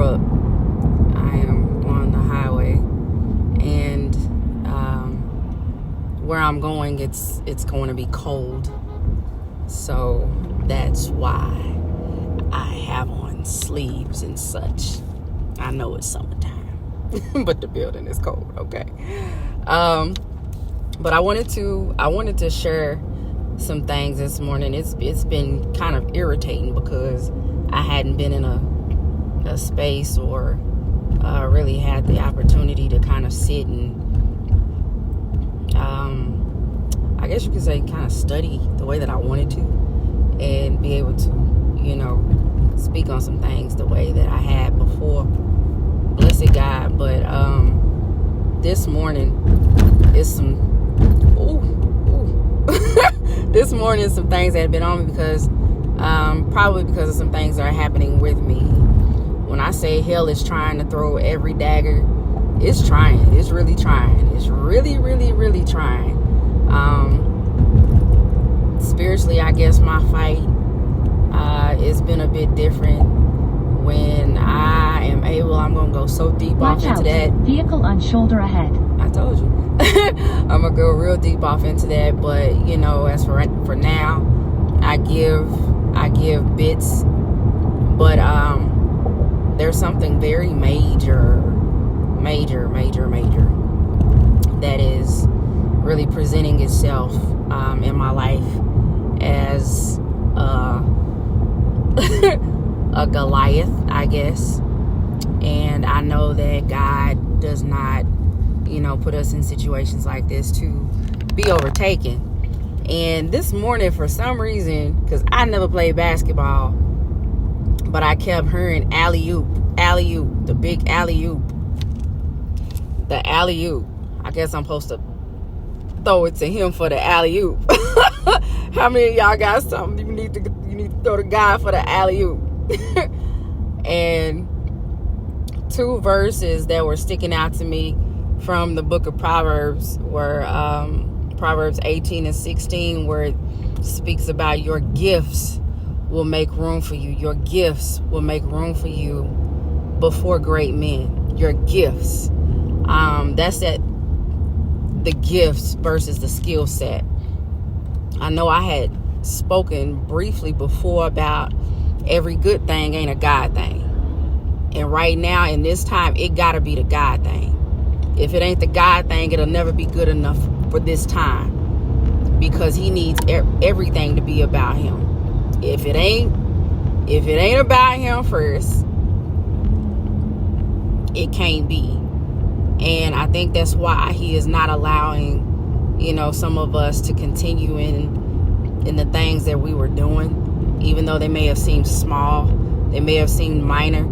up. I am on the highway, and where I'm going, it's going to be cold. So that's why I have on sleeves and such. I know it's summertime, but the building is cold. Okay. But I wanted to share some things this morning. It's been kind of irritating because I hadn't been in a space or really had the opportunity to kind of sit and I guess you could say kind of study the way that I wanted to and be able to, speak on some things the way that I had before. Blessed God. But this morning is some this morning some things that have been on me because probably because of some things that are happening with me. When I say hell is trying to throw every dagger, it's trying. It's really trying. It's really, really, really trying. Spiritually, I guess my fight it's been a bit different. When I am able, I'm going to go so deep off into that. Vehicle on shoulder ahead. I told you. I'm going to go real deep off into that. But, as for now, I give bits. But there's something very major that is really presenting itself in my life as a Goliath, I guess. And I know that God does not, put us in situations like this to be overtaken. And this morning, for some reason, because I never played basketball, but I kept hearing alley-oop, the big alley-oop, the alley-oop. I guess I'm supposed to throw it to him for the alley-oop. How many of y'all got something you need to throw the guy for the alley-oop? And two verses that were sticking out to me from the book of Proverbs were Proverbs 18 and 16, where it speaks about your gifts will make room for you. Your gifts will make room for you before great men. Your gifts. That's the gifts versus the skill set. I know I had spoken briefly before about every good thing ain't a God thing. And right now, in this time, it got to be the God thing. If it ain't the God thing, it'll never be good enough for this time. Because he needs everything to be about him. If it ain't about him first, it can't be. And I think that's why he is not allowing, some of us to continue in the things that we were doing. Even though they may have seemed small, they may have seemed minor,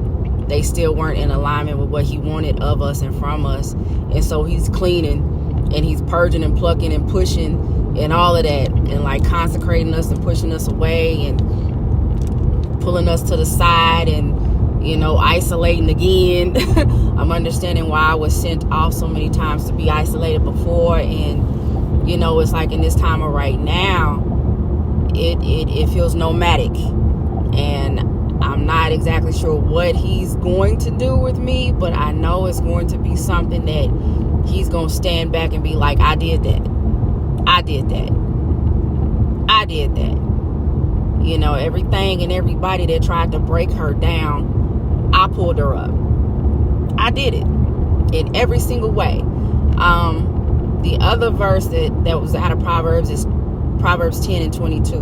they still weren't in alignment with what he wanted of us and from us. And so he's cleaning and he's purging and plucking and pushing and all of that, and like consecrating us and pushing us away and pulling us to the side and isolating again. I'm understanding why I was sent off so many times to be isolated before. And it's like in this time of right now, it feels nomadic, and I'm not exactly sure what he's going to do with me, but I know it's going to be something that he's going to stand back and be like, I did that. Everything and everybody that tried to break her down, I pulled her up. I did it in every single way. The other verse that was out of Proverbs is Proverbs 10 and 22.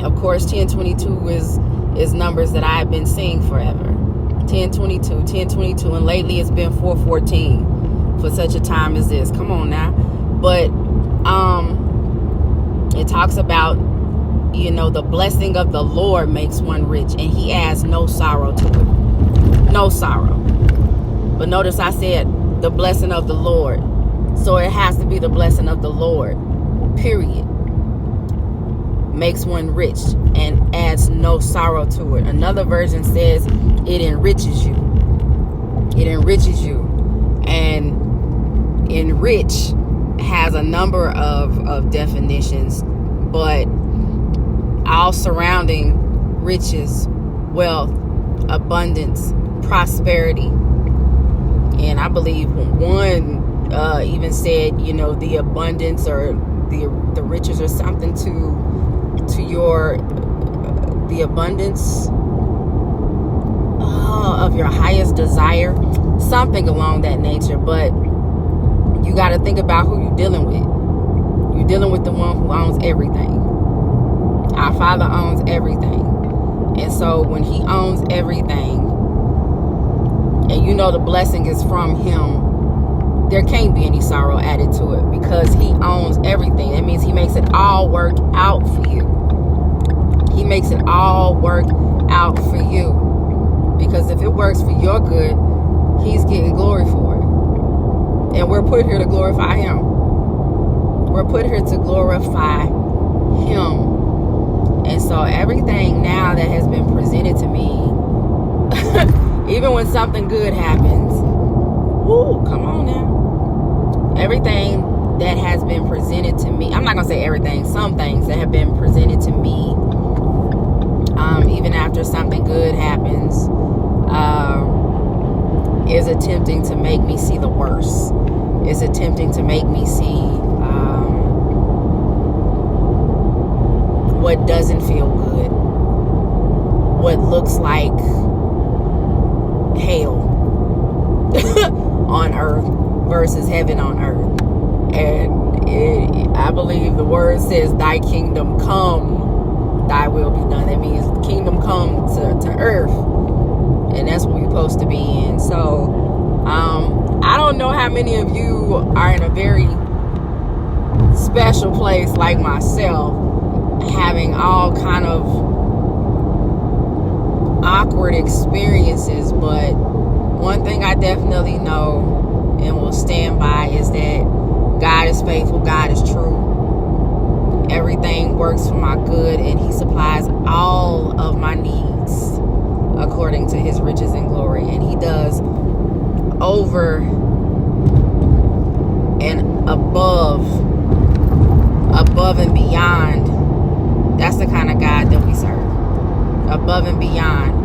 Of course, 10:22 is numbers that I have been seeing forever. 10:22, and lately it's been 4:14 for such a time as this. Come on now. But it talks about, the blessing of the Lord makes one rich, and he adds no sorrow to it. No sorrow. But notice I said the blessing of the Lord. So it has to be the blessing of the Lord. Period. Makes one rich and adds no sorrow to it. Another version says it enriches you. It enriches you. And enrich has a number of definitions, but all surrounding riches, wealth, abundance, prosperity. And I believe one even said, the abundance or the riches or something to your the abundance of your highest desire, something along that nature. But you got to think about who you're dealing with. You're dealing with the one who owns everything. Our Father owns everything. And so when he owns everything, and the blessing is from him, there can't be any sorrow added to it because he owns everything. That means he makes it all work out for you. He makes it all work out for you. Because if it works for your good, he's getting glory for it. And we're put here to glorify him. We're put here to glorify him. And so everything now that has been presented to me, even when something good happens, woo, come on now. Everything that has been presented to me, I'm not going to say everything, some things that have been presented to me, even after something good happens, is attempting to make me see the worst. Is attempting to make me see what doesn't feel good, what looks like hell on earth versus heaven on earth. And I believe the word says, thy kingdom come, thy will be done. That means the kingdom come to earth. And that's what we're supposed to be in. So I don't know how many of you are in a very special place like myself, having all kind of awkward experiences, but one thing I definitely know and will stand by is that God is faithful, God is true. Everything works for my good, and he supplies all of my needs according to his riches and glory. And he does over and above and beyond. That's the kind of God that we serve. Above and beyond.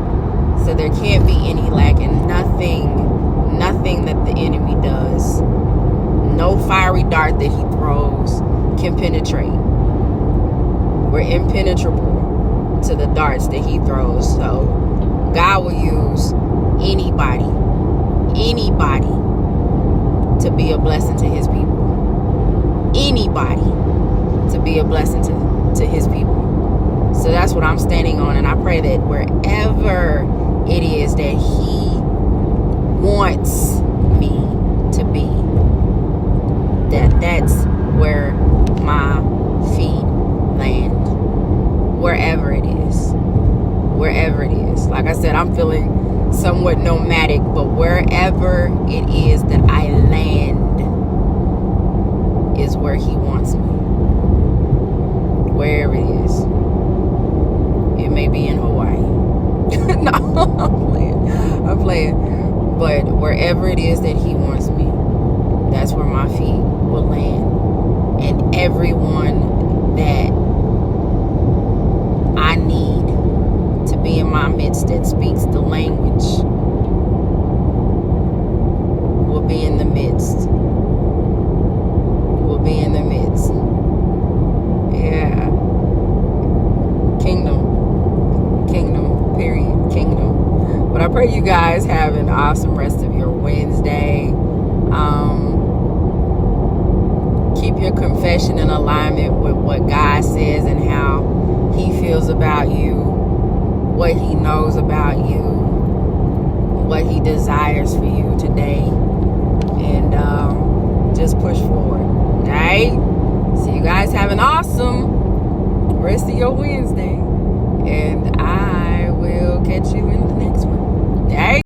So there can't be any lack, and nothing that the enemy does, no fiery dart that he throws can penetrate. We're impenetrable to the darts that he throws. So God will use anybody to be a blessing to his people. Anybody to be a blessing to his people. So that's what I'm standing on, and I pray that wherever it is that he wants me to be, that's where my feet land. Wherever it is. Like I said, I'm feeling somewhat nomadic, but wherever it is that I land is where he wants me. Wherever it is. It may be in Hawaii. No, I'm playing. But wherever it is that he wants me, that's where my feet will land. And everyone that I need to be in my midst that speaks the language will be in the midst. Will be in the midst. Yeah. Kingdom. Period. Kingdom. But I pray you guys have an awesome rest of your Wednesday. Keep your confession in alignment with what God says and how he feels about you, what he knows about you, what he desires for you today. And just push forward. All right? So you guys have an awesome rest of your Wednesday. And I will catch you in the next one. All right?